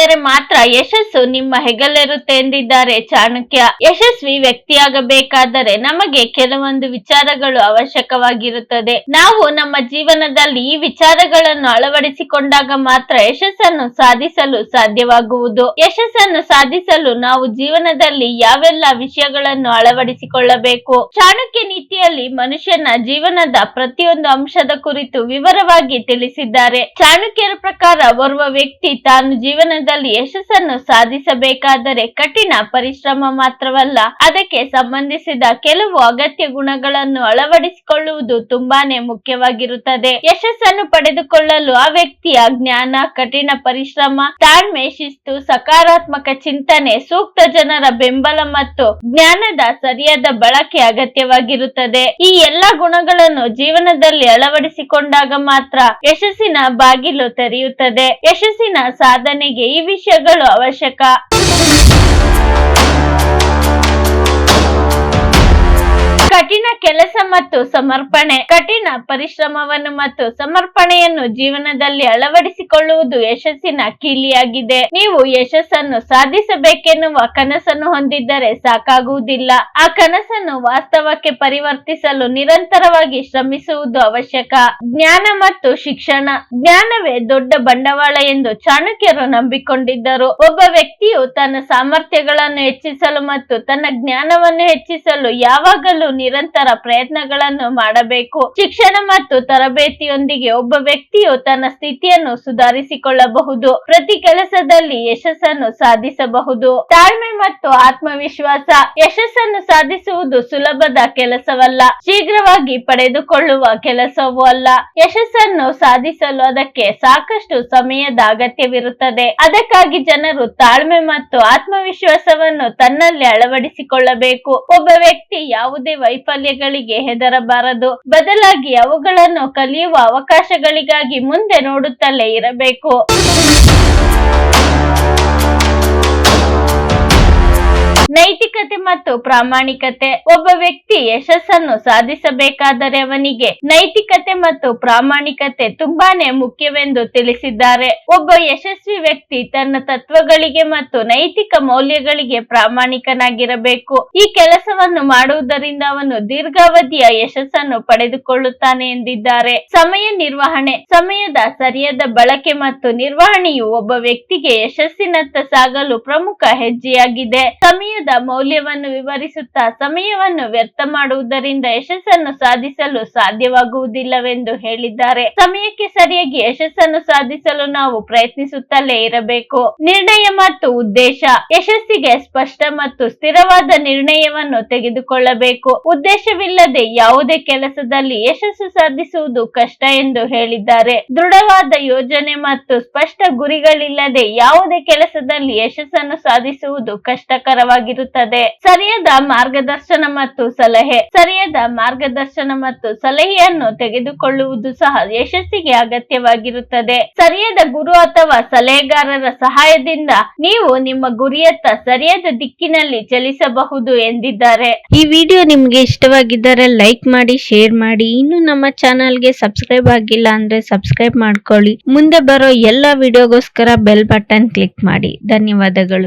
ಮಾಡಿದರೆ ಮಾತ್ರ ಯಶಸ್ಸು ನಿಮ್ಮ ಹೆಗಲೇರುತ್ತೆ ಎಂದಿದ್ದಾರೆ ಚಾಣಕ್ಯ. ಯಶಸ್ವಿ ವ್ಯಕ್ತಿಯಾಗಬೇಕಾದರೆ ನಮಗೆ ಕೆಲವೊಂದು ವಿಚಾರಗಳು ಅವಶ್ಯಕವಾಗಿರುತ್ತದೆ. ನಾವು ನಮ್ಮ ಜೀವನದಲ್ಲಿ ಈ ವಿಚಾರಗಳನ್ನು ಅಳವಡಿಸಿಕೊಂಡಾಗ ಮಾತ್ರ ಯಶಸ್ಸನ್ನು ಸಾಧಿಸಲು ಸಾಧ್ಯವಾಗುವುದು. ಯಶಸ್ಸನ್ನು ಸಾಧಿಸಲು ನಾವು ಜೀವನದಲ್ಲಿ ಯಾವೆಲ್ಲ ವಿಷಯಗಳನ್ನು ಅಳವಡಿಸಿಕೊಳ್ಳಬೇಕು? ಚಾಣಕ್ಯ ನೀತಿಯಲ್ಲಿ ಮನುಷ್ಯನ ಜೀವನದ ಪ್ರತಿಯೊಂದು ಅಂಶದ ಕುರಿತು ವಿವರವಾಗಿ ತಿಳಿಸಿದ್ದಾರೆ. ಚಾಣಕ್ಯರ ಪ್ರಕಾರ ಓರ್ವ ವ್ಯಕ್ತಿ ತಾನು ಜೀವನದಲ್ಲಿ ಯಶಸ್ಸನ್ನು ಸಾಧಿಸಬೇಕಾದರೆ ಕಠಿಣ ಪರಿಶ್ರಮ ಮಾತ್ರವಲ್ಲ, ಅದಕ್ಕೆ ಸಂಬಂಧಿಸಿದ ಕೆಲವು ಅಗತ್ಯ ಗುಣಗಳನ್ನು ಅಳವಡಿಸಿಕೊಳ್ಳುವುದು ತುಂಬಾನೇ ಮುಖ್ಯವಾಗಿರುತ್ತದೆ. ಯಶಸ್ಸನ್ನು ಪಡೆದುಕೊಳ್ಳಲು ಆ ವ್ಯಕ್ತಿಯ ಜ್ಞಾನ, ಕಠಿಣ ಪರಿಶ್ರಮ, ತಾಳ್ಮೆ, ಶಿಸ್ತು, ಸಕಾರಾತ್ಮಕ ಚಿಂತನೆ, ಸೂಕ್ತ ಜನರ ಬೆಂಬಲ ಮತ್ತು ಜ್ಞಾನದ ಸರಿಯಾದ ಬಳಕೆ ಅಗತ್ಯವಾಗಿರುತ್ತದೆ. ಈ ಎಲ್ಲಾ ಗುಣಗಳನ್ನು ಜೀವನದಲ್ಲಿ ಅಳವಡಿಸಿಕೊಂಡಾಗ ಮಾತ್ರ ಯಶಸ್ಸಿನ ಬಾಗಿಲು ತೆರೆಯುತ್ತದೆ. ಯಶಸ್ಸಿನ ಸಾಧನೆಗೆ ಈ ವಿಷಯಗಳು ಅವಶ್ಯಕ. ಕಠಿಣ ಕೆಲಸ ಮತ್ತು ಸಮರ್ಪಣೆ. ಕಠಿಣ ಪರಿಶ್ರಮವನ್ನು ಮತ್ತು ಸಮರ್ಪಣೆಯನ್ನು ಜೀವನದಲ್ಲಿ ಅಳವಡಿಸಿಕೊಳ್ಳುವುದು ಯಶಸ್ಸಿನ ಕೀಲಿಯಾಗಿದೆ. ನೀವು ಯಶಸ್ಸನ್ನು ಸಾಧಿಸಬೇಕೆನ್ನುವ ಕನಸನ್ನು ಹೊಂದಿದ್ದರೆ ಸಾಕಾಗುವುದಿಲ್ಲ. ಆ ಕನಸನ್ನು ವಾಸ್ತವಕ್ಕೆ ಪರಿವರ್ತಿಸಲು ನಿರಂತರವಾಗಿ ಶ್ರಮಿಸುವುದು ಅವಶ್ಯಕ. ಜ್ಞಾನ ಮತ್ತು ಶಿಕ್ಷಣ. ಜ್ಞಾನವೇ ದೊಡ್ಡ ಬಂಡವಾಳ ಎಂದು ಚಾಣಕ್ಯರು ನಂಬಿಕೊಂಡಿದ್ದರು. ಒಬ್ಬ ವ್ಯಕ್ತಿಯು ತನ್ನ ಸಾಮರ್ಥ್ಯಗಳನ್ನು ಹೆಚ್ಚಿಸಲು ಮತ್ತು ತನ್ನ ಜ್ಞಾನವನ್ನು ಹೆಚ್ಚಿಸಲು ಯಾವಾಗಲೂ ನಿರಂತರ ಪ್ರಯತ್ನಗಳನ್ನು ಮಾಡಬೇಕು. ಶಿಕ್ಷಣ ಮತ್ತು ತರಬೇತಿಯೊಂದಿಗೆ ಒಬ್ಬ ವ್ಯಕ್ತಿಯು ತನ್ನ ಸ್ಥಿತಿಯನ್ನು ಸುಧಾರಿಸಿಕೊಳ್ಳಬಹುದು, ಪ್ರತಿ ಕೆಲಸದಲ್ಲಿ ಯಶಸ್ಸನ್ನು ಸಾಧಿಸಬಹುದು. ತಾಳ್ಮೆ ಮತ್ತು ಆತ್ಮವಿಶ್ವಾಸ. ಯಶಸ್ಸನ್ನು ಸಾಧಿಸುವುದು ಸುಲಭದ ಕೆಲಸವಲ್ಲ, ಶೀಘ್ರವಾಗಿ ಪಡೆದುಕೊಳ್ಳುವ ಕೆಲಸವೂ ಅಲ್ಲ. ಯಶಸ್ಸನ್ನು ಸಾಧಿಸಲು ಅದಕ್ಕೆ ಸಾಕಷ್ಟು ಸಮಯದ ಅಗತ್ಯವಿರುತ್ತದೆ. ಅದಕ್ಕಾಗಿ ಜನರು ತಾಳ್ಮೆ ಮತ್ತು ಆತ್ಮವಿಶ್ವಾಸವನ್ನು ತನ್ನಲ್ಲಿ ಅಳವಡಿಸಿಕೊಳ್ಳಬೇಕು. ಒಬ್ಬ ವ್ಯಕ್ತಿ ಯಾವುದೇ ವೈಫಲ್ಯಗಳಿಗೆ ಹೆದರಬಾರದು, ಬದಲಾಗಿ ಅವುಗಳನ್ನು ಕಲಿಯುವ ಅವಕಾಶಗಳಿಗಾಗಿ ಮುಂದೆ ನೋಡುತ್ತಲೇ ಇರಬೇಕು. ನೈತಿಕತೆ ಮತ್ತು ಪ್ರಾಮಾಣಿಕತೆ. ಒಬ್ಬ ವ್ಯಕ್ತಿ ಯಶಸ್ಸನ್ನು ಸಾಧಿಸಬೇಕಾದರೆ ಅವನಿಗೆ ನೈತಿಕತೆ ಮತ್ತು ಪ್ರಾಮಾಣಿಕತೆ ತುಂಬಾನೇ ಮುಖ್ಯವೆಂದು ತಿಳಿಸಿದ್ದಾರೆ. ಒಬ್ಬ ಯಶಸ್ವಿ ವ್ಯಕ್ತಿ ತನ್ನ ತತ್ವಗಳಿಗೆ ಮತ್ತು ನೈತಿಕ ಮೌಲ್ಯಗಳಿಗೆ ಪ್ರಾಮಾಣಿಕನಾಗಿರಬೇಕು. ಈ ಕೆಲಸವನ್ನು ಮಾಡುವುದರಿಂದ ಅವನು ದೀರ್ಘಾವಧಿಯ ಯಶಸ್ಸನ್ನು ಪಡೆದುಕೊಳ್ಳುತ್ತಾನೆ ಎಂದಿದ್ದಾರೆ. ಸಮಯ ನಿರ್ವಹಣೆ. ಸಮಯದ ಸರಿಯಾದ ಬಳಕೆ ಮತ್ತು ನಿರ್ವಹಣೆಯು ಒಬ್ಬ ವ್ಯಕ್ತಿಗೆ ಯಶಸ್ಸಿನತ್ತ ಸಾಗಲು ಪ್ರಮುಖ ಹೆಜ್ಜೆಯಾಗಿದೆ. ಸಮಯದ ಮೌಲ್ಯವನ್ನು ವಿವರಿಸುತ್ತಾ, ಸಮಯವನ್ನು ವ್ಯರ್ಥ ಮಾಡುವುದರಿಂದ ಯಶಸ್ಸನ್ನು ಸಾಧಿಸಲು ಸಾಧ್ಯವಾಗುವುದಿಲ್ಲವೆಂದು ಹೇಳಿದ್ದಾರೆ. ಸಮಯಕ್ಕೆ ಸರಿಯಾಗಿ ಯಶಸ್ಸನ್ನು ಸಾಧಿಸಲು ನಾವು ಪ್ರಯತ್ನಿಸುತ್ತಲೇ ಇರಬೇಕು. ನಿರ್ಣಯ ಮತ್ತು ಉದ್ದೇಶ. ಯಶಸ್ಸಿಗೆ ಸ್ಪಷ್ಟ ಮತ್ತು ಸ್ಥಿರವಾದ ನಿರ್ಣಯವನ್ನು ತೆಗೆದುಕೊಳ್ಳಬೇಕು. ಉದ್ದೇಶವಿಲ್ಲದೆ ಯಾವುದೇ ಕೆಲಸದಲ್ಲಿ ಯಶಸ್ಸು ಸಾಧಿಸುವುದು ಕಷ್ಟ ಎಂದು ಹೇಳಿದ್ದಾರೆ. ದೃಢವಾದ ಯೋಜನೆ ಮತ್ತು ಸ್ಪಷ್ಟ ಗುರಿಗಳಿಲ್ಲದೆ ಯಾವುದೇ ಕೆಲಸದಲ್ಲಿ ಯಶಸ್ಸನ್ನು ಸಾಧಿಸುವುದು ಕಷ್ಟಕರವಾಗಿರುತ್ತದೆ. ಸರಿಯಾದ ಮಾರ್ಗದರ್ಶನ ಮತ್ತು ಸಲಹೆ. ಸರಿಯಾದ ಮಾರ್ಗದರ್ಶನ ಮತ್ತು ಸಲಹೆಯನ್ನು ತೆಗೆದುಕೊಳ್ಳುವುದು ಸಹ ಯಶಸ್ಸಿಗೆ ಅಗತ್ಯವಾಗಿರುತ್ತದೆ. ಸರಿಯಾದ ಗುರು ಅಥವಾ ಸಲಹೆಗಾರರ ಸಹಾಯದಿಂದ ನೀವು ನಿಮ್ಮ ಗುರಿಯತ್ತ ಸರಿಯಾದ ದಿಕ್ಕಿನಲ್ಲಿ ಚಲಿಸಬಹುದು ಎಂದಿದ್ದಾರೆ. ಈ ವಿಡಿಯೋ ನಿಮ್ಗೆ ಇಷ್ಟವಾಗಿದ್ದರೆ ಲೈಕ್ ಮಾಡಿ, ಶೇರ್ ಮಾಡಿ. ಇನ್ನು ನಮ್ಮ ಚಾನಲ್ಗೆ ಸಬ್ಸ್ಕ್ರೈಬ್ ಆಗಿಲ್ಲ ಅಂದ್ರೆ ಸಬ್ಸ್ಕ್ರೈಬ್ ಮಾಡ್ಕೊಳ್ಳಿ. ಮುಂದೆ ಬರೋ ಎಲ್ಲ ವಿಡಿಯೋಗೋಸ್ಕರ ಬೆಲ್ ಬಟನ್ ಕ್ಲಿಕ್ ಮಾಡಿ. ಧನ್ಯವಾದಗಳು.